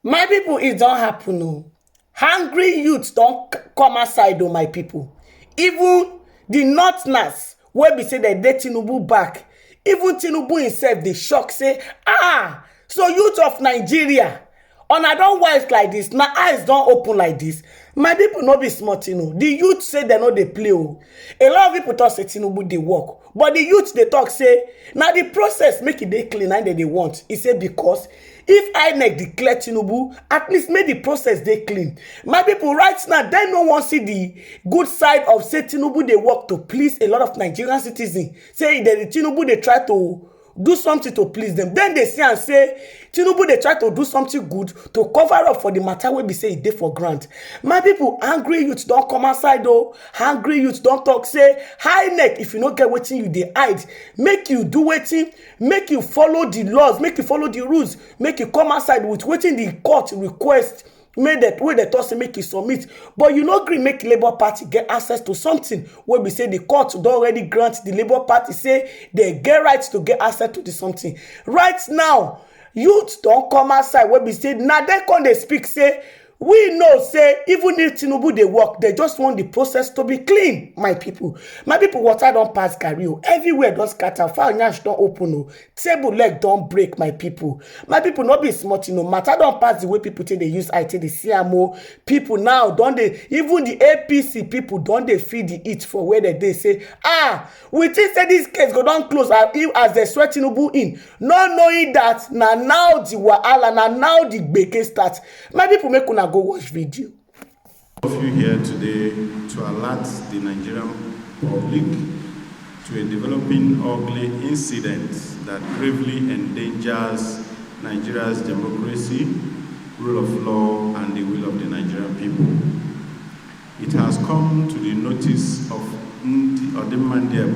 My people, it don't happen. No. Hungry youths don't come outside, oh, my people. Even the northerners, where we say they Tinubu back, even Tinubu himself, they shock, say, so youth of Nigeria, I don't wise like this, now eyes don't open like this. My people no be smart, you know. The youth say they know they play. Oh. A lot of people talk say Tinubu they work. But the youth they talk say, now the process make it they clean and they want. He say because if Inec declare Tinubu, at least make the process they clean. My people right now, they no want see the good side of say Tinubu they work to please a lot of Nigerian citizens. Say that the Tinubu they try to do something to please them. Then they see and say Tinubu they try to do something good to cover up for the matter wey be say e dey for ground. My people, angry youth don't come outside though. Angry youth don't talk say Inec if you no get wetin you dey hide, make you do wetin, make you follow the laws, make you follow the rules, make you come outside with wetin the court request. Made that way they talk say make you submit, but you no gree make Labour Party get access to something wey be say the court don already grant the Labour Party say they get rights to get access to the something. Right now, youth don't come outside wey be say na dem come dey speak say we know say even if Tinubu they work, they just want the process to be clean. My people, water don't pass carry. Everywhere don't scatter, fire nyash don't open, table leg don't break. My people not be smart, matter don't pass the way people take they use IT, the CMO people now don't they, even the APC people don't they feed the eat for where they say we think say this case go down close as they sweat Tinubu in, not knowing that now the wahala now the gbege start. My people make una go watch video. All of you here today to alert the Nigerian public to a developing ugly incident that gravely endangers Nigeria's democracy, rule of law, and the will of the Nigerian people. It has come to the notice of Odimande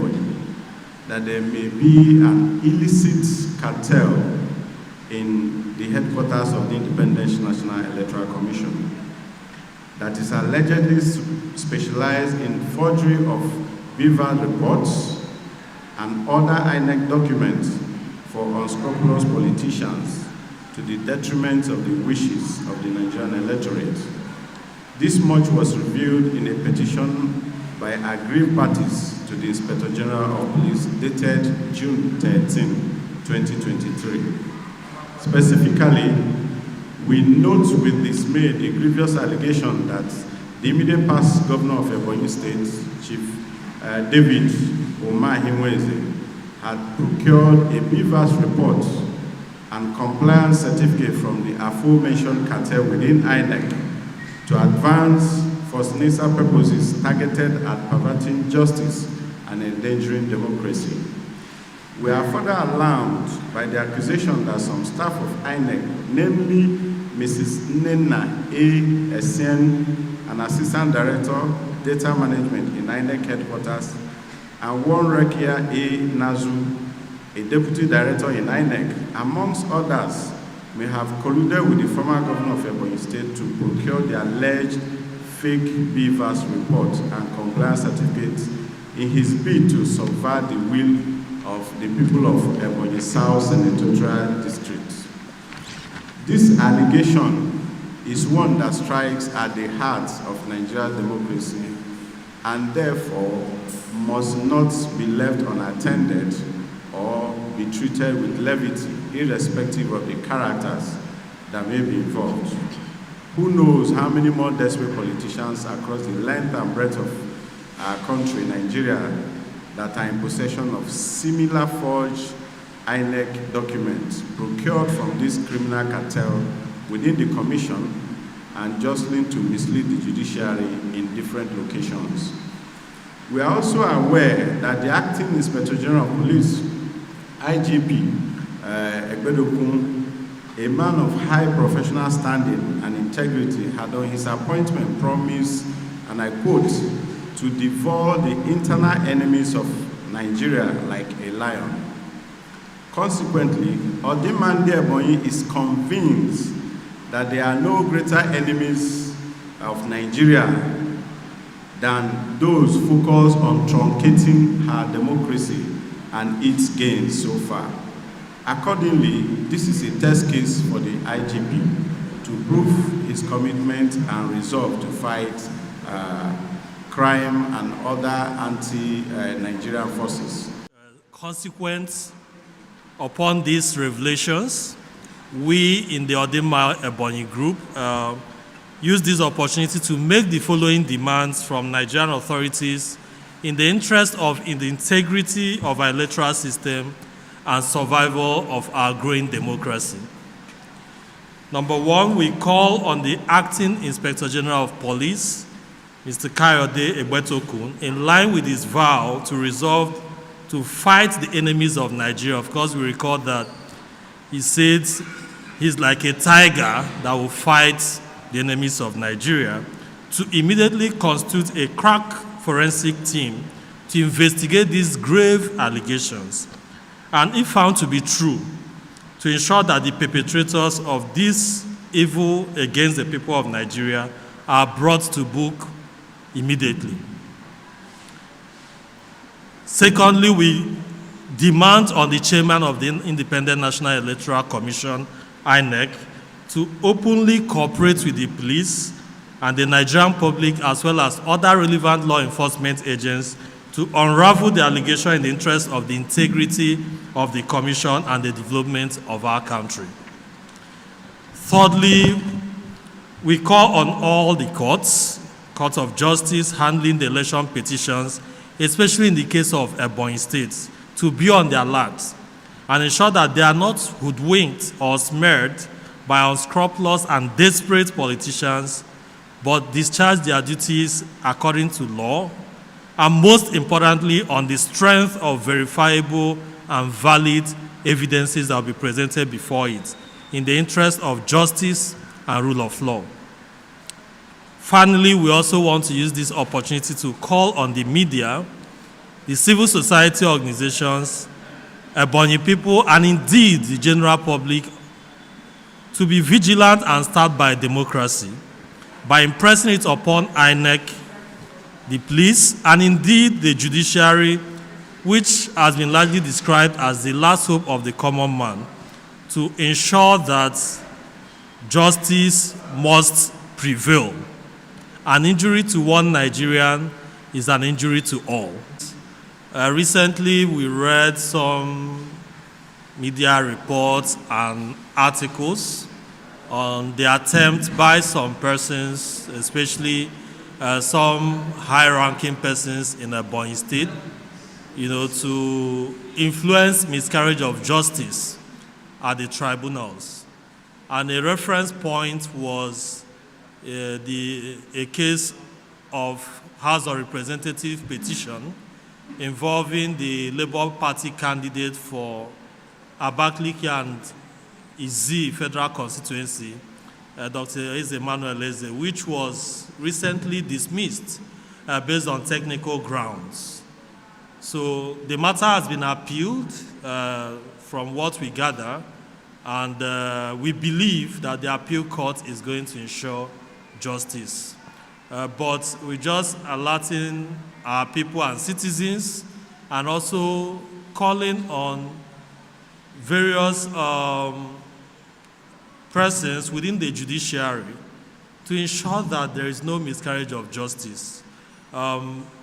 that there may be an illicit cartel in the headquarters of the Independent National Electoral Commission that is allegedly specialized in forgery of beaver reports and other Inec documents for unscrupulous politicians to the detriment of the wishes of the Nigerian electorate. This much was revealed in a petition by aggrieved parties to the Inspector General of Police dated June 13, 2023. Specifically, we note with dismay the grievous allegation that the immediate past governor of Ebonyi State, Chief David Umahimweze, had procured a beavers report and compliance certificate from the aforementioned cartel within Inec to advance for sinister purposes targeted at perverting justice and endangering democracy. We are further alarmed by the accusation that some staff of Inec, namely Mrs. Nena A. Essien, an Assistant Director, Data Management in Inec Headquarters, and one Rekia A. Nazu, a Deputy Director in Inec, amongst others, may have colluded with the former governor of Ebonyi State to procure the alleged fake beavers report and compliance certificates in his bid to subvert the will of the people of Ebonyi South Senatorial District. This allegation is one that strikes at the heart of Nigeria's democracy and therefore must not be left unattended or be treated with levity, irrespective of the characters that may be involved. Who knows how many more desperate politicians across the length and breadth of our country, Nigeria, that are in possession of similar forged Inec documents procured from this criminal cartel within the commission and jostling to mislead the judiciary in different locations. We are also aware that the Acting Inspector General of Police, IGP Egbedokun, a man of high professional standing and integrity, had on his appointment promised, and I quote, to devour the internal enemies of Nigeria like a lion. Consequently, Odimande Ebonyi is convinced that there are no greater enemies of Nigeria than those focused on truncating her democracy and its gains so far. Accordingly, this is a test case for the IGP to prove his commitment and resolve to fight crime and other anti-Nigerian forces. Consequent upon these revelations, we in the Odema Ebonyi group use this opportunity to make the following demands from Nigerian authorities in the interest of the integrity of our electoral system and survival of our growing democracy. Number one, we call on the Acting Inspector General of Police, Mr. Kayode Egbetokun, in line with his vow to resolve to fight the enemies of Nigeria. Of course, we recall that he said he's like a tiger that will fight the enemies of Nigeria, to immediately constitute a crack forensic team to investigate these grave allegations, and if found to be true, to ensure that the perpetrators of this evil against the people of Nigeria are brought to book immediately. Secondly, we demand on the chairman of the Independent National Electoral Commission, Inec, to openly cooperate with the police and the Nigerian public, as well as other relevant law enforcement agents, to unravel the allegation in the interest of the integrity of the commission and the development of our country. Thirdly, we call on all the courts of justice handling the election petitions, especially in the case of Ebonyi State, to be on their alert and ensure that they are not hoodwinked or smeared by unscrupulous and desperate politicians, but discharge their duties according to law, and most importantly, on the strength of verifiable and valid evidences that will be presented before it, in the interest of justice and rule of law. Finally, we also want to use this opportunity to call on the media, the civil society organizations, Ebonyi people, and indeed the general public to be vigilant and stand by democracy by impressing it upon INEC, the police, and indeed the judiciary, which has been largely described as the last hope of the common man, to ensure that justice must prevail. An injury to one Nigerian is an injury to all. Recently, we read some media reports and articles on the attempt by some persons, especially some high-ranking persons in Ebonyi State, to influence miscarriage of justice at the tribunals. And a reference point was a case of House of Representatives petition involving the Labour Party candidate for Abakaliki and Izzi Federal Constituency, Dr. Emmanuel Eze, which was recently dismissed based on technical grounds. So the matter has been appealed from what we gather, and we believe that the appeal court is going to ensure justice. But we're just alerting our people and citizens, and also calling on various persons within the judiciary to ensure that there is no miscarriage of justice.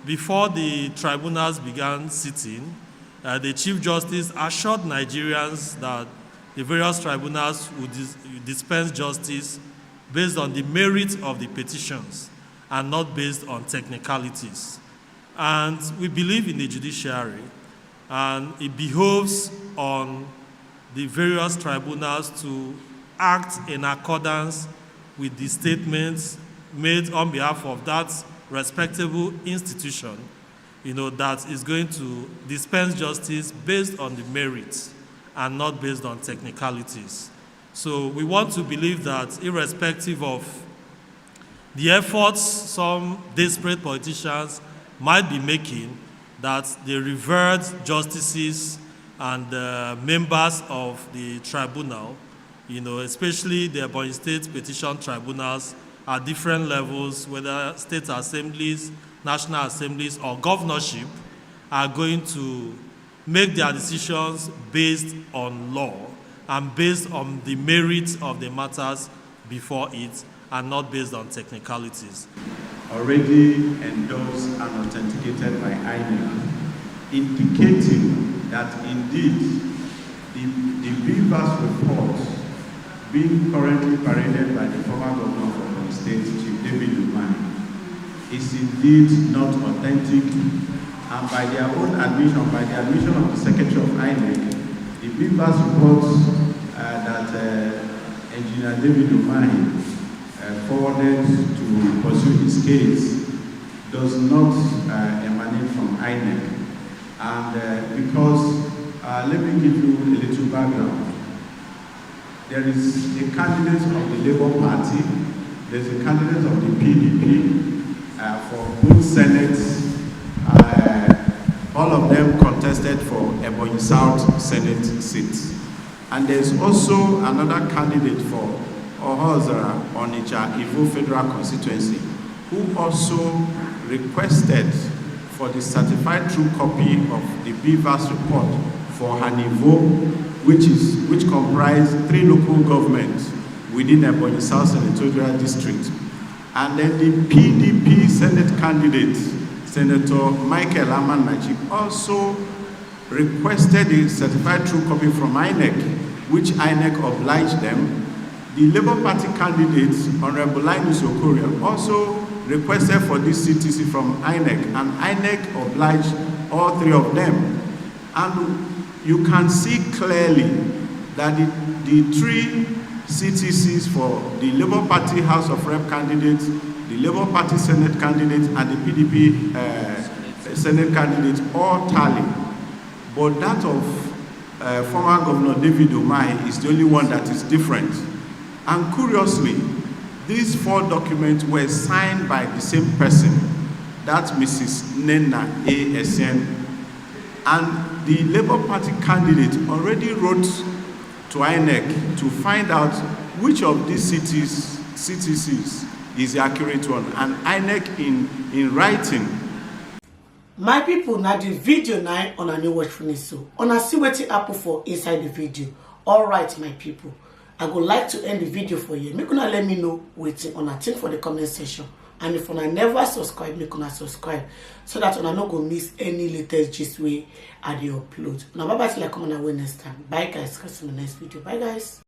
Before the tribunals began sitting, the Chief Justice assured Nigerians that the various tribunals would dispense justice based on the merit of the petitions and not based on technicalities. And we believe in the judiciary, and it behoves on the various tribunals to act in accordance with the statements made on behalf of that respectable institution, that is going to dispense justice based on the merits and not based on technicalities. So we want to believe that irrespective of the efforts some desperate politicians might be making, that the revered justices and members of the tribunal, especially the Ebonyi State petition tribunals at different levels, whether state assemblies, national assemblies, or governorship, are going to make their decisions based on law and based on the merits of the matters before it and not based on technicalities. Already endorsed and authenticated by INEC, indicating that indeed the Beavers report being currently paraded by the former governor of the state, Chief David Umani, is indeed not authentic, and by their own admission, by the admission of the Secretary of INEC, the Beavers report that Engineer David Umani forwarded to pursue his case does not emanate from INEC. And because, let me give you a little background. There is a candidate of the Labour Party, there's a candidate of the PDP for both Senates. All of them contested for Ebonyi South Senate seat. And there's also another candidate for Ohozara Onitsha Ivo Federal Constituency, who also requested for the certified true copy of the Beavers report for Hanivo, which comprise 3 local governments within Ebonyi South Senatorial District. And then the PDP Senate candidate, Senator Michael Amanachi, also requested a certified true copy from INEC, which INEC obliged them. The Labour Party candidate, Honorable Linus Okoria, also requested for this CTC from INEC, and INEC obliged all 3 of them. And you can see clearly that the 3 CTCs for the Labour Party House of Rep candidate, the Labour Party Senate candidate, and the PDP Senate candidate all tally. But that of former Governor David Umahi is the only one that is different. And curiously, these 4 documents were signed by the same person, that's Mrs. Nena A. Essien. And the Labour Party candidate already wrote to INEC to find out which of these CTCs is the accurate one. And INEC in writing. My people, now the video now on a new watch finish, so on a see wetin happen for inside the video. All right, my people, I would like to end the video for you. Make una let me know wetin on a thing for the comment section. And if una never subscribe, make una subscribe so that una no go miss any latest gist way I dey upload. Now bye bye till I come on away next time. Bye guys, catch you in the next video. Bye guys.